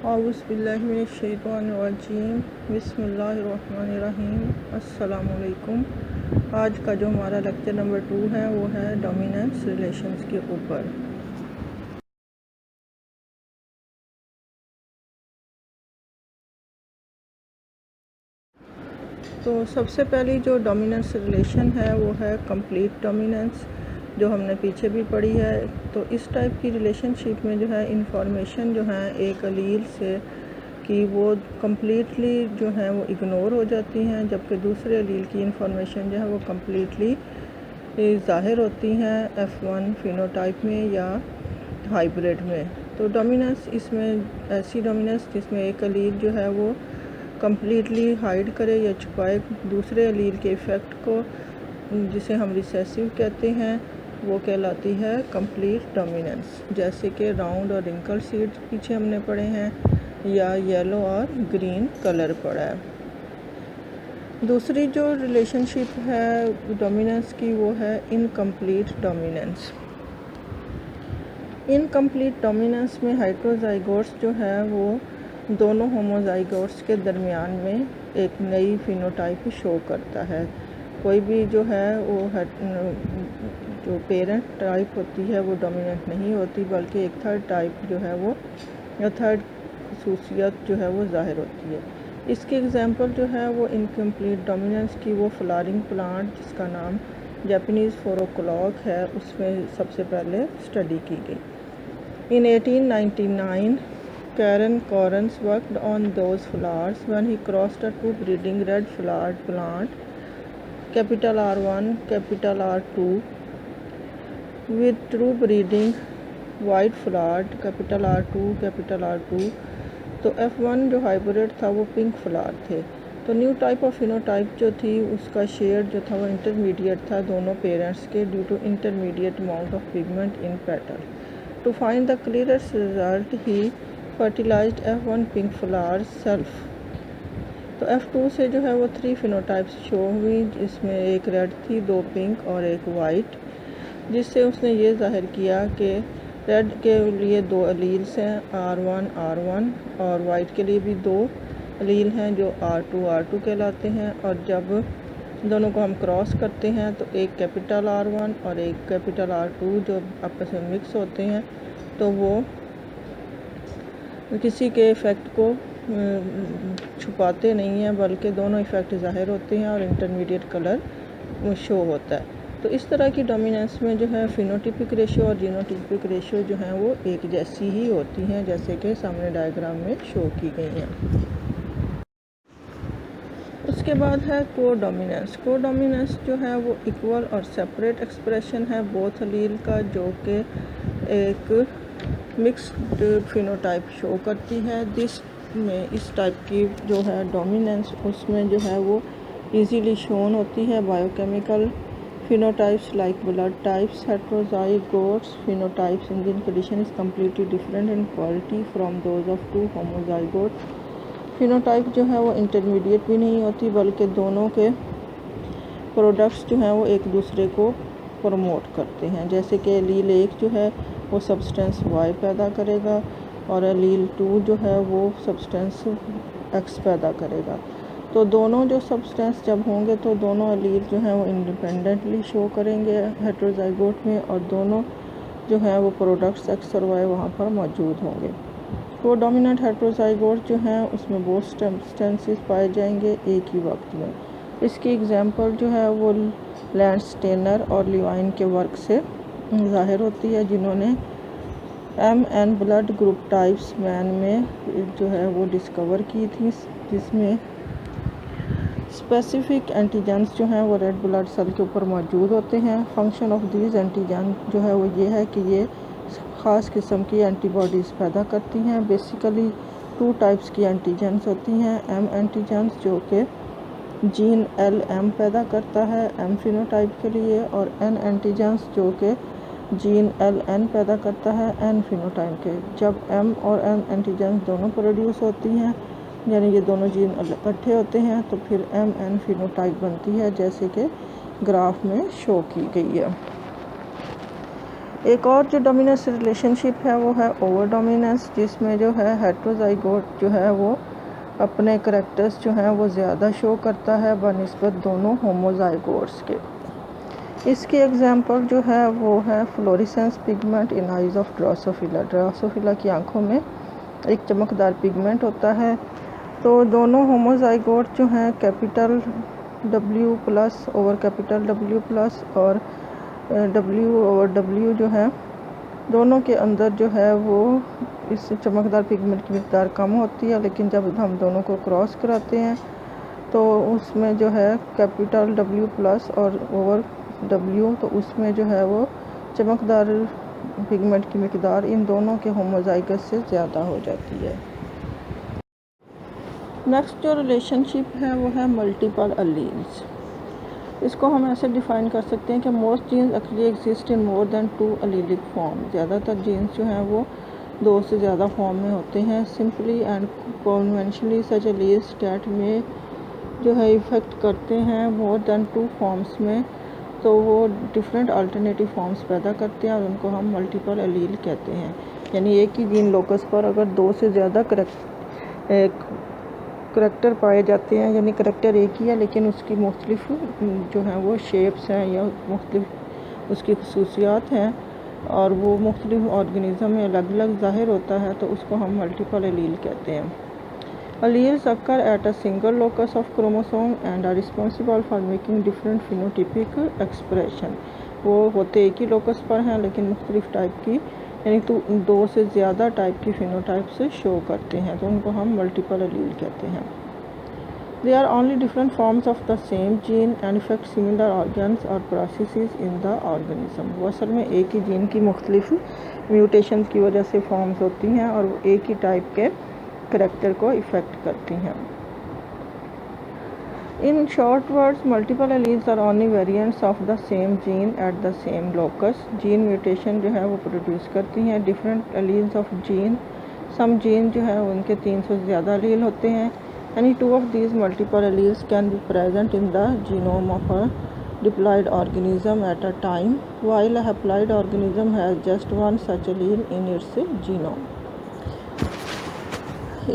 औज़ुबिल्लाहिमिनश्शैतानिर्रजीम बिस्मिल्लाहिर्रहमानिर्रहीम अस्सलामुअलैकुम। आज का जो हमारा लेक्चर नंबर 2 है वो है डोमिनेंस रिलेशंस के ऊपर। तो सबसे पहली जो डोमिनेंस रिलेशन है वो है कंप्लीट डोमिनेंस, जो हमने पीछे भी पढ़ी है। तो इस टाइप की रिलेशनशिप में जो है इंफॉर्मेशन जो है एक अलील से कि वो कम्प्लीटली जो है वो इग्नोर हो जाती हैं, जबकि दूसरे अलील की इंफॉर्मेशन जो है वो कम्प्लीटली ज़ाहिर होती हैं F1 फिनोटाइप में या हाइब्रिड में। तो डोमिनेंस इसमें ऐसी डोमिनेंस जिसमें एक अलील जो है वो कम्प्लीटली हाइड करे या छुपाए दूसरे अलील के इफ़ेक्ट को, जिसे हम रिसेसिव कहते हैं, वो कहलाती है कंप्लीट डोमिनेंस। जैसे कि राउंड और रिंकल सीड्स पीछे हमने पढ़े हैं, या येलो और ग्रीन कलर पड़ा है। दूसरी जो रिलेशनशिप है डोमिनेंस की वो है इनकम्प्लीट डोमिनेंस। इनकम्प्लीट डोमिनेंस में हेटेरोजाइगोट्स जो है वो दोनों होमोजाइगोट्स के दरमियान में एक नई फिनोटाइप शो करता है। कोई भी जो है वो जो पेरेंट टाइप होती है वो डोमिनेंट नहीं होती, बल्कि एक थर्ड टाइप जो है वो या थर्ड खसूसियत जो है वो ज़ाहिर होती है। इसकी एग्जांपल जो है वो इनकम्प्लीट डोमिनेंस की वो फ्लावरिंग प्लांट जिसका नाम जापानीज़ फोरोक्लॉक है, उसमें सबसे पहले स्टडी की गई। इन 1899 Karen Correns worked on those flowers when he crossed a two breeding red flowered plant, capital R1, capital R2, with true breeding white flowered, capital R2, capital R2। तो F1 जो hybrid था वो pink flower थे। तो new type of phenotype जो थी उसका shade जो था वो इंटरमीडिएट था दोनों पेरेंट्स के, due to intermediate amount of pigment in petal. To find the clearest result he fertilised F1 pink flower self. तो F2 से जो है वो 3 फिनोटाइप्स शो हुई, जिसमें एक रेड थी, 2 पिंक और एक वाइट, जिससे उसने ये जाहिर किया कि रेड के लिए 2 अलील्स हैं R1 और वाइट के लिए भी 2 अलील हैं जो R2 कहलाते हैं। और जब दोनों को हम क्रॉस करते हैं तो एक कैपिटल R1 और एक कैपिटल R2 जो आपस में मिक्स होते हैं तो वो किसी के इफ़ेक्ट को छुपाते नहीं हैं, बल्कि दोनों इफ़ेक्ट ज़ाहिर होते हैं और इंटरमीडिएट कलर शो होता है। तो इस तरह की डोमिनेंस में जो है फिनोटिपिक रेशियो और जीनोटिपिक रेशियो जो हैं वो एक जैसी ही होती हैं, जैसे कि सामने डायग्राम में शो की गई हैं। उसके बाद है कोडोमिनेंस। कोडोमिनेंस जो है वो इक्वल और सेपरेट एक्सप्रेशन है बोथ अलील का, जो कि एक मिक्स्ड फिनोटाइप शो करती है। इस टाइप की जो है डोमिनेंस उसमें जो है वो इजीली शोन होती है biochemical phenotypes like blood types, heterozygotes phenotypes in this condition is completely different in quality from those of two homozygotes। phenotype जो है वो इंटरमीडिएट भी नहीं होती, बल्कि दोनों के प्रोडक्ट्स जो हैं वो एक दूसरे को प्रमोट करते हैं। जैसे कि अलील 1 जो है वो सब्सटेंस Y पैदा करेगा और अलील 2 जो है वो सब्सटेंस X पैदा करेगा। तो दोनों जो सब्सटेंस जब होंगे तो दोनों अलील जो हैं वो इंडिपेंडेंटली शो करेंगे हेटेरोजाइगोट में, और दोनों जो हैं वो प्रोडक्ट्स X और Y वहाँ पर मौजूद होंगे। कोडोमिनेंट हेटेरोजाइगोट जो हैं उसमें बहुत सब्सटेंसेस पाए जाएंगे एक ही वक्त में। इसकी एग्जांपल जो है वो लैंडस्टेनर और लिवाइन के वर्क से ज़ाहिर होती है, जिन्होंने MN blood group types man में जो है वो डिस्कवर की थी, जिसमें स्पेसिफिक एंटीजेंस जो हैं वो रेड ब्लड सेल के ऊपर मौजूद होते हैं। फंक्शन ऑफ दीज एंटीजन जो है वो ये है कि ये ख़ास किस्म की एंटीबॉडीज़ पैदा करती हैं। बेसिकली 2 टाइप्स की एंटीजेंस होती हैं, M एंटीजेंस जो कि जीन LM पैदा करता है M फिनोटाइप के लिए, और N एंटीजेंस जो कि जीन LN पैदा करता है N फिनोटाइप के। जब M और N एंटीजेंस दोनों प्रोड्यूस होती हैं, यानी ये दोनों जीन इकट्ठे होते हैं, तो फिर MN फिनोटाइप बनती है, जैसे कि ग्राफ में शो की गई है। एक और जो डोमिनेंस रिलेशनशिप है वो है ओवर डोमिनेंस, जिसमें जो है हेट्रोजाइगोट जो है वो अपने करैक्टर्स जो हैं वो ज़्यादा शो करता है बनिस्बत दोनों होमोजाइगोट्स के। इसकी एग्जांपल जो है वो है fluorescence pigment in eyes of Drosophila. Drosophila की आंखों में एक चमकदार पिगमेंट होता है। तो दोनों होमोजाइगोट जो हैं capital W plus over capital W plus और W ओवर W जो है, दोनों के अंदर जो है वो इस चमकदार पिगमेंट की मिक़दार कम होती है, लेकिन जब हम दोनों को क्रॉस कराते हैं तो उसमें जो है कैपिटल W प्लस और ओवर W, तो उसमें जो है वो चमकदार पिगमेंट की मिक़दार इन दोनों के होमोजाइगस से ज़्यादा हो जाती है। नेक्स्ट जो रिलेशनशिप है वो है मल्टीपल अलील्स। इसको हम ऐसे डिफ़ाइन कर सकते हैं कि most genes actually exist in more than 2 allelic form. ज़्यादातर जीन्स जो हैं वो 2 से ज़्यादा फॉर्म में होते हैं। Simply and conventionally such alleles that में जो है इफ़ेक्ट करते हैं मोर देन 2 फॉर्म्स में, तो वो डिफरेंट अल्टरनेटिव फॉर्म्स पैदा करते हैं और उनको हम मल्टीपल अलील कहते हैं। यानी एक ही जीन लोकस पर अगर 2 से ज़्यादा करैक्टर पाए जाते हैं, यानी करैक्टर एक ही है लेकिन उसकी मुख्तलिफ जो हैं वो शेप्स हैं या मुख्तलिफ उसकी खसूसियात हैं और वो मुख्तलिफ ऑर्गेनिज़म में अलग अलग ज़ाहिर होता है, तो उसको हम मल्टीपल अलील कहते हैं। Alleles occur at a single locus of chromosome and are responsible for making different phenotypic expression। वो होते एक ही लोकस पर हैं लेकिन मुख्तलिफ टाइप की यानी तो 2 से ज़्यादा टाइप की फिनोटाइप से शो करते हैं, तो उनको हम मल्टीपल अलील कहते हैं। They are only different forms of the same gene and affect similar organs or processes in the organism। वो असल में एक ही जीन की मुख्तलिफ म्यूटेशन की वजह से फॉर्म्स होती हैं और वो एक ही टाइप के करैक्टर को इफ़ेक्ट करती हैं। In short words multiple alleles are only variants of the same gene at the same locus. Gene mutation जो है वो प्रोड्यूस करती हैं different alleles of gene. Some gene जो है उनके 300 से ज़्यादा एलील होते हैं। Any 2 of these multiple alleles can be present in the genome of a diploid organism at a time while a haploid organism has just 1 such allele in its genome.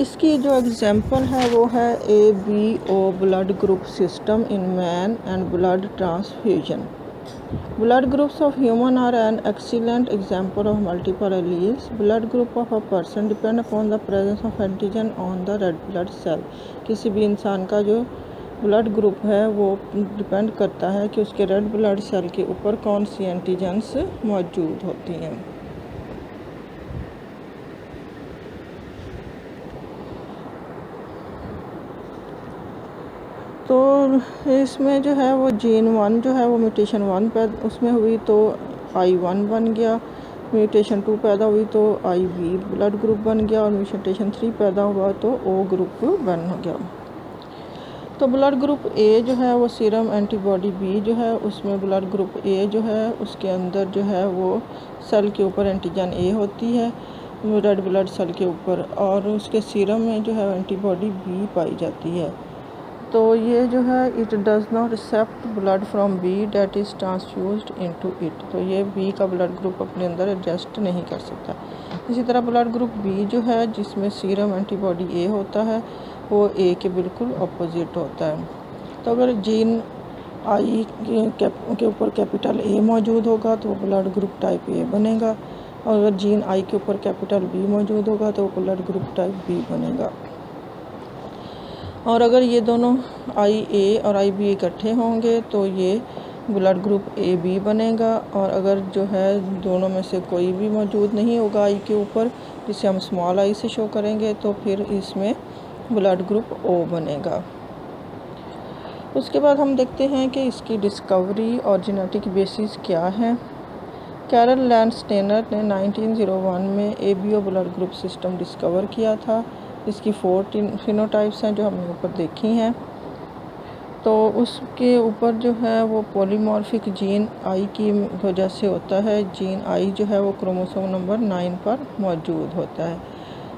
इसकी जो example है वो है ABO blood group system in man and blood transfusion. Blood groups of human are an excellent example of multiple alleles. Blood group of a person depend upon the presence of antigen on the red blood cell। किसी भी इंसान का जो blood group है वो depend करता है कि उसके रेड ब्लड सेल के ऊपर कौन सी एंटीजेंस मौजूद होती हैं। तो इसमें जो है वो जीन 1 जो है वो म्यूटेशन 1 उसमें हुई तो I1 बन गया, म्यूटेशन 2 पैदा हुई तो IB ब्लड ग्रुप बन गया और म्यूटेशन 3 पैदा हुआ तो O ग्रुप बन गया। तो ब्लड ग्रुप A जो है वो सीरम एंटीबॉडी B जो है उसमें ब्लड ग्रुप A जो है उसके अंदर जो है वो सेल के ऊपर एंटीजन A होती है रेड ब्लड सेल के ऊपर, और उसके सीरम में जो है एंटीबॉडी B पाई जाती है। तो ये जो है it does not accept blood from B that is transfused into इट। तो ये B का ब्लड ग्रुप अपने अंदर एडजस्ट नहीं कर सकता। इसी तरह ब्लड ग्रुप B जो है जिसमें सीरम एंटीबॉडी A होता है वो A के बिल्कुल अपोजिट होता है। तो अगर जीन I के ऊपर कैपिटल A मौजूद होगा तो ब्लड ग्रुप टाइप A बनेगा, और अगर जीन I के ऊपर कैपिटल B मौजूद होगा तो ब्लड ग्रुप टाइप B बनेगा। और अगर ये दोनों IA और IB इकट्ठे होंगे तो ये ब्लड ग्रुप AB बनेगा, और अगर जो है दोनों में से कोई भी मौजूद नहीं होगा I के ऊपर जिसे हम स्मॉल I से शो करेंगे तो फिर इसमें ब्लड ग्रुप O बनेगा। उसके बाद हम देखते हैं कि इसकी डिस्कवरी और जेनेटिक बेसिस क्या है। कैरल लैंडस्टेनर ने 1901 में ABO blood group system discover किया था। इसकी 4 फिनोटाइप्स हैं जो हमने ऊपर देखी हैं। तो उसके ऊपर जो है वो पॉलीमॉर्फिक जीन I की वजह से होता है। जीन I जो है वो क्रोमोसोम नंबर 9 पर मौजूद होता है।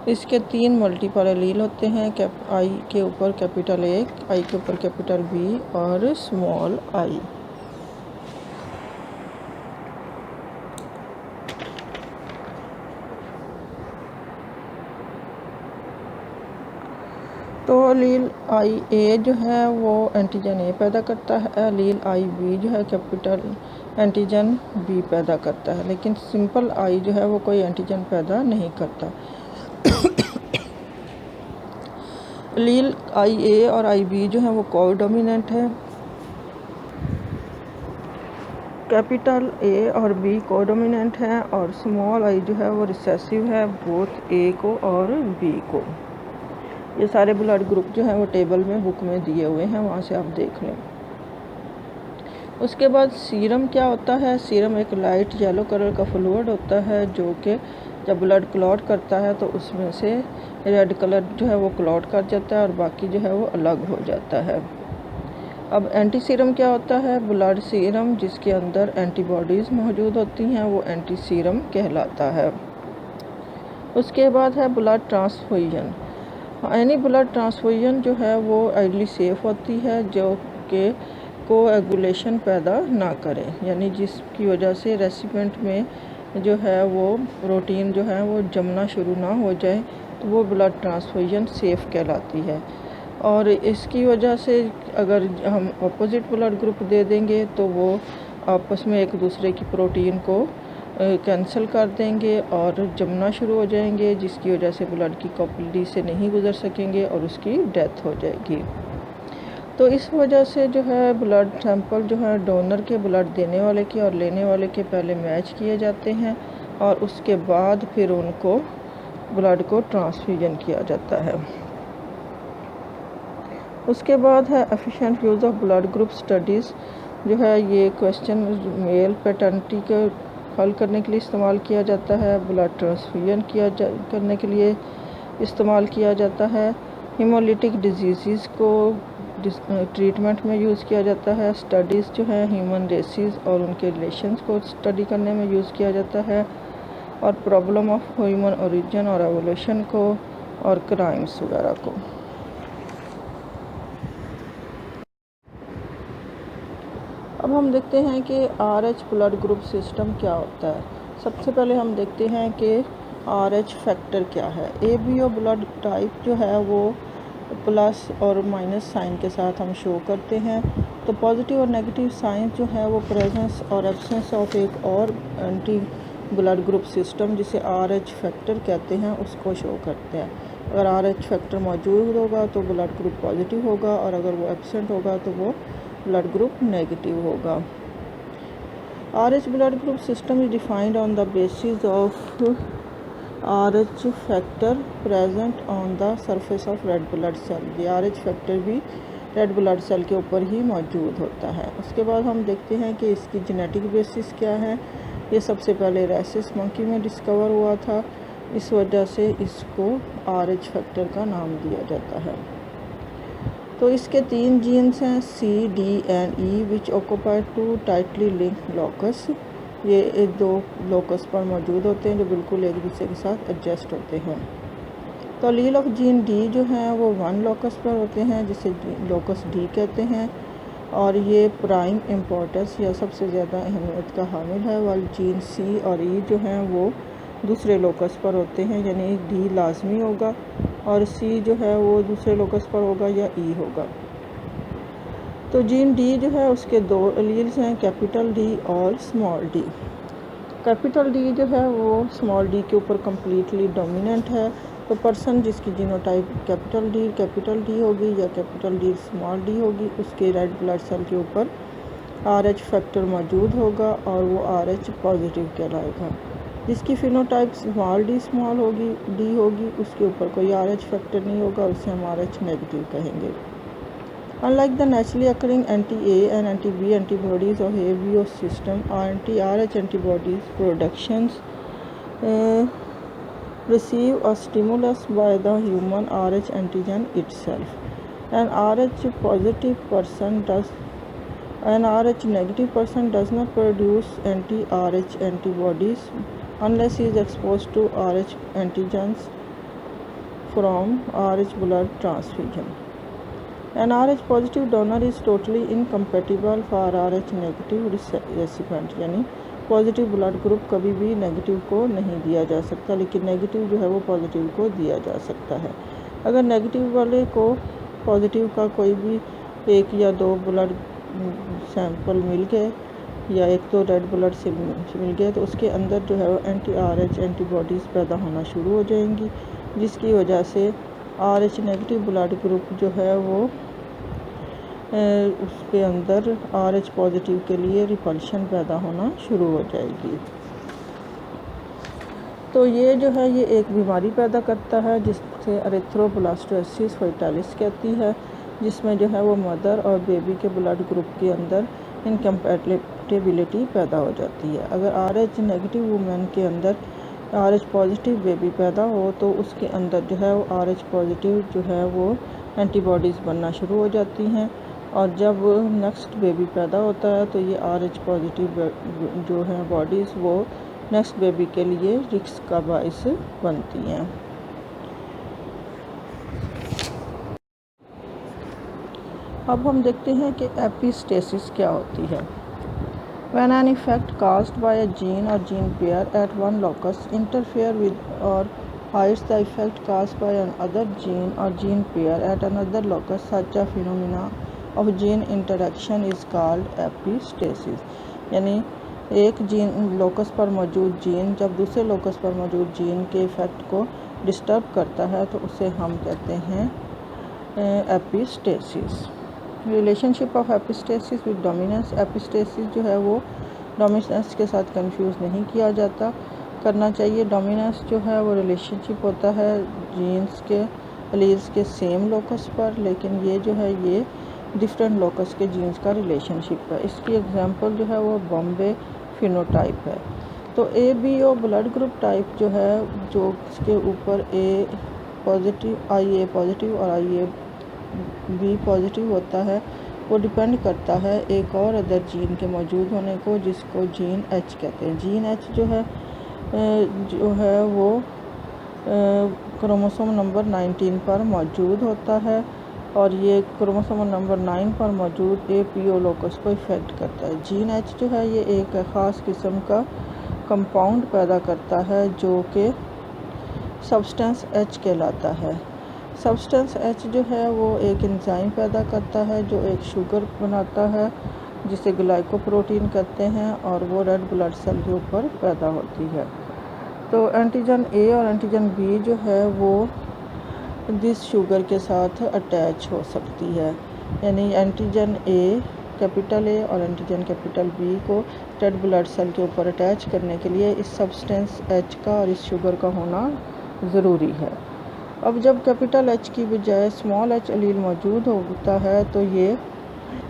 इसके 3 मल्टीपल एलील होते हैं, I के ऊपर कैपिटल A, I के ऊपर कैपिटल B और स्मॉल I। तो अलील आई ए जो है वो एंटीजन ए पैदा करता है, अलील आई बी जो है कैपिटल एंटीजन बी पैदा करता है, लेकिन सिंपल आई जो है वो कोई एंटीजन पैदा नहीं करता। अलील आई ए और आई बी जो है वो कोडोमिनेंट है, कैपिटल ए और बी कोडोमिनेंट है, और स्मॉल आई जो है वो रिसेसिव है बोथ ए को और बी को। ये सारे ब्लड ग्रुप जो हैं वो टेबल में बुक में दिए हुए हैं, वहाँ से आप देख लें। उसके बाद सीरम क्या होता है? सीरम एक लाइट येलो कलर का फ्लूइड होता है जो कि जब ब्लड क्लॉट करता है तो उसमें से रेड कलर जो है वो क्लॉट कर जाता है और बाकी जो है वो अलग हो जाता है। अब एंटी सीरम क्या होता है? ब्लड सीरम जिसके अंदर एंटीबॉडीज़ मौजूद होती हैं वो एंटी सीरम कहलाता है। उसके बाद है blood transfusion. Any blood transfusion जो है वो आइडली सेफ होती है जो कि कोएगुलेशन पैदा ना करे, यानी जिसकी वजह से रेसिपिएंट में जो है वो प्रोटीन जो है वो जमना शुरू ना हो जाए, तो वो ब्लड ट्रांसफ्यूजन सेफ कहलाती है। और इसकी वजह से अगर हम अपोजिट ब्लड ग्रुप दे देंगे तो वो आपस में एक दूसरे की प्रोटीन को कैंसिल कर देंगे और जमना शुरू हो जाएंगे, जिसकी वजह से ब्लड की कैपिलरी से नहीं गुजर सकेंगे और उसकी डेथ हो जाएगी। तो इस वजह से जो है ब्लड सैंपल जो है डोनर के, ब्लड देने वाले के और लेने वाले के पहले मैच किए जाते हैं और उसके बाद फिर उनको ब्लड को ट्रांसफ्यूजन किया जाता है। उसके बाद है efficient use of blood group studies. जो है ये क्वेश्चन मेल पैटर्निटी के हल करने के लिए इस्तेमाल किया जाता है, ब्लड ट्रांसफ्यूजन करने के लिए इस्तेमाल किया जाता है, हीमोलिटिक डिजीज़ को ट्रीटमेंट में यूज़ किया जाता है, स्टडीज़ जो है ह्यूमन रेसेस और उनके रिलेशंस को स्टडी करने में यूज़ किया जाता है, और प्रॉब्लम ऑफ ह्यूमन ओरिजिन और एवोल्यूशन को, और क्राइम्स वगैरह को। अब हम देखते हैं कि RH ब्लड ग्रुप सिस्टम क्या होता है। सबसे पहले हम देखते हैं कि RH फैक्टर क्या है। ABO ब्लड टाइप जो है वो प्लस और माइनस साइन के साथ हम शो करते हैं। तो पॉजिटिव और नेगेटिव साइन जो है वो प्रेजेंस और एब्सेंस ऑफ एक और एंटी ब्लड ग्रुप सिस्टम जिसे RH फैक्टर कहते हैं उसको शो करते हैं। अगर RH फैक्टर मौजूद होगा तो ब्लड ग्रुप पॉजिटिव होगा, और अगर वो एब्सेंट होगा तो वो ब्लड ग्रुप नेगेटिव होगा। RH blood group system is defined on the basis of RH factor present on the surface of red blood cell. ये RH फैक्टर भी रेड ब्लड सेल के ऊपर ही मौजूद होता है। उसके बाद हम देखते हैं कि इसकी जेनेटिक बेसिस क्या है। ये सबसे पहले रेसिस मंकी में डिस्कवर हुआ था, इस वजह से इसको RH फैक्टर का नाम दिया जाता है। तो इसके 3 जीन्स हैं C, D and E which occupy 2 tightly linked locus. ये 2 लोकस पर मौजूद होते हैं जो बिल्कुल एक दूसरे के साथ एडजस्ट होते हैं। तो अलील ऑफ जीन D जो हैं वो 1 लोकस पर होते हैं जिसे लोकस D कहते हैं, और ये प्राइम इम्पोर्टेंस या सबसे ज़्यादा अहमियत का हामिल है, वाल जीन C और E जो हैं वो दूसरे लोकस पर होते हैं, यानी D लाजमी होगा और C जो है वो दूसरे लोकस पर होगा या E होगा। तो जीन D जो है उसके 2 एलील्स हैं, कैपिटल D और स्मॉल d। कैपिटल D जो है वो स्मॉल d के ऊपर कम्प्लीटली डोमिनेंट है। तो पर्सन जिसकी जीनोटाइप कैपिटल D होगी या कैपिटल D स्मॉल d होगी, उसके रेड ब्लड सेल के ऊपर RH फैक्टर मौजूद होगा और वो RH पॉजिटिव कहलाएगा। जिसकी फिनोटाइप स्मॉल d होगी उसके ऊपर कोई RH फैक्टर नहीं होगा, उसे हम RH नेगेटिव कहेंगे। Unlike the naturally occurring anti-A and anti-B antibodies of ABO system, anti-RH antibodies productions receive a stimulus by the human RH antigen itself. An RH negative person does not produce anti-RH antibodies unless he is exposed to RH antigens from RH blood transfusion. An RH positive donor is totally incompatible for RH negative recipient, यानी positive blood group कभी भी negative को नहीं दिया जा सकता, लेकिन negative जो है वो पॉजिटिव को दिया जा सकता है। अगर नेगेटिव वाले को पॉजिटिव का कोई भी 1 या 2 ब्लड सैंपल मिल गए या 1-2 रेड ब्लड से मिल गए तो उसके अंदर जो है वो anti-RH एंटीबॉडीज़ पैदा होना शुरू हो जाएंगी, जिसकी वजह से RH नेगेटिव ब्लड ग्रुप जो है वो उसके अंदर RH पॉजिटिव के लिए रिपल्शन पैदा होना शुरू हो जाएगी। तो ये जो है ये एक बीमारी पैदा करता है जिससे एरिथ्रोब्लास्टोसिस फेटालिस कहती है, जिसमें जो है वो मदर और बेबी के ब्लड ग्रुप के अंदर इनकम्पैटिबिलिटी पैदा हो जाती है। अगर RH नेगेटिव वुमेन के अंदर RH पॉजिटिव बेबी पैदा हो तो उसके अंदर जो है वो RH पॉजिटिव जो है वो एंटीबॉडीज़ बनना शुरू हो जाती हैं, और जब नेक्स्ट बेबी पैदा होता है तो ये RH पॉजिटिव जो है बॉडीज़ वो नेक्स्ट बेबी के लिए रिस्क का बाइस बनती हैं। अब हम देखते हैं कि एपिस्टेसिस क्या होती है। When an effect caused by a gene or gene pair at one locus interfere with or hides the effect caused by another gene or gene pair at another locus, such a phenomena of gene interaction is called epistasis। यानी एक gene locus पर मौजूद gene जब दूसरे locus पर मौजूद gene के effect को डिस्टर्ब करता है तो उसे हम कहते हैं epistasis. Relationship of epistasis with dominance. Epistasis जो है वो डोमिनेंस के साथ कंफ्यूज नहीं किया जाता करना चाहिए। डोमिनेंस जो है वो रिलेशनशिप होता है जीन्स के एलील्स के सेम लोकस पर, लेकिन ये जो है ये डिफरेंट लोकस के जीन्स का रिलेशनशिप है। इसकी एग्जांपल जो है वो बॉम्बे फिनोटाइप है। तो ABO ब्लड ग्रुप टाइप जो है जो इसके ऊपर A पॉजिटिव IA पॉजिटिव और IAB पॉजिटिव होता है वो डिपेंड करता है एक और अदर जीन के मौजूद होने को, जिसको जीन H कहते हैं। जीन H जो है वो क्रोमोसोम नंबर 19 पर मौजूद होता है और ये क्रोमोसोम नंबर 9 पर मौजूद APO लोकस को इफ़ेक्ट करता है। जीन H जो है ये एक ख़ास किस्म का कंपाउंड पैदा करता है जो कि सब्सटेंस H कहलाता है। सब्सटेंस H जो है वो एक एंजाइम पैदा करता है जो एक शुगर बनाता है जिसे ग्लाइकोप्रोटीन कहते हैं, और वो रेड ब्लड सेल के ऊपर पैदा होती है। तो एंटीजन A और एंटीजन B जो है वो दिस शुगर के साथ अटैच हो सकती है, यानी एंटीजन A कैपिटल A और एंटीजन कैपिटल B को रेड ब्लड सेल के ऊपर अटैच करने के लिए इस सब्सटेंस H का और इस शुगर का होना ज़रूरी है। अब जब कैपिटल H की बजाय स्मॉल h एलील मौजूद होता है तो ये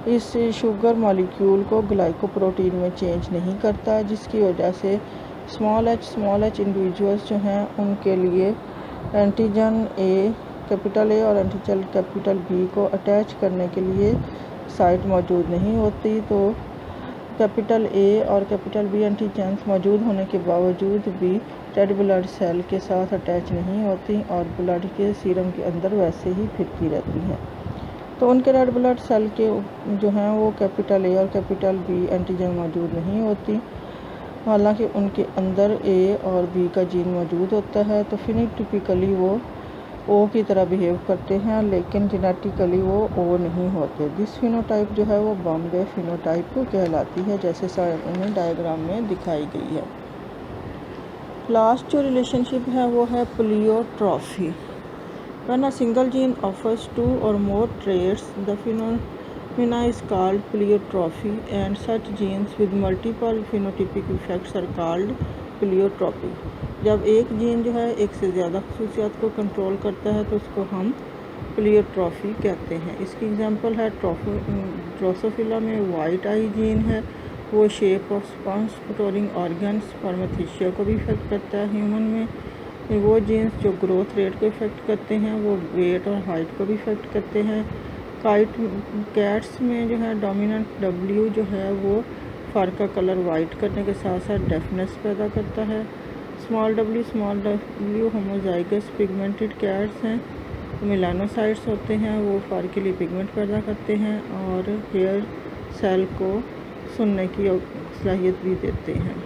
इस शुगर मॉलिक्यूल को ग्लाइकोप्रोटीन में चेंज नहीं करता, जिसकी वजह से स्मॉल h इंडिविजुअल्स जो हैं उनके लिए एंटीजन कैपिटल A और एंटीजन कैपिटल B को अटैच करने के लिए साइट मौजूद नहीं होती। तो कैपिटल A और कैपिटल B एंटीजेंस मौजूद होने के बावजूद भी रेड ब्लड सेल के साथ अटैच नहीं होती और ब्लड के सीरम के अंदर वैसे ही फिरती रहती हैं। तो उनके रेड ब्लड सेल के जो हैं वो कैपिटल A और कैपिटल B एंटीजन मौजूद नहीं होती, हालांकि उनके अंदर A और B का जीन मौजूद होता है। तो फिनोटाइपिकली वो O की तरह बिहेव करते हैं, लेकिन जेनेटिकली वो O नहीं होते। दिस फिनोटाइप जो है वो बॉम्बे फिनोटाइप कहलाती है, जैसे सामने डायग्राम में दिखाई गई है। लास्ट जो रिलेशनशिप है वो है प्लियोट्रॉफी। When a single gene offers 2 or more traits, the phenomena is called pleiotropy, and such genes with multiple phenotypic effects are called pleiotropy. जब एक जीन जो है एक से ज़्यादा खसूसियात को कंट्रोल करता है तो उसको हम प्लियोट्रॉफी कहते हैं। इसकी एग्जांपल है ड्रोसोफिला में वाइट आई जीन है, वो shape of sponge storing organs फॉर्मेथिशिया को भी इफेक्ट करता है। ह्यूमन में वो जीन्स जो ग्रोथ रेट को इफेक्ट करते हैं वो वेट और हाइट को भी इफेक्ट करते हैं। कैट्स में जो है डोमिनेंट W जो है वो फर का कलर वाइट करने के साथ साथ डेफनेस पैदा करता है। Small w homozygous pigmented cats हैं, मेलानोसाइट्स होते हैं, वो फर के लिए पिगमेंट पैदा करते हैं और हेयर सेल को सुनने की सलाहियत भी देते हैं।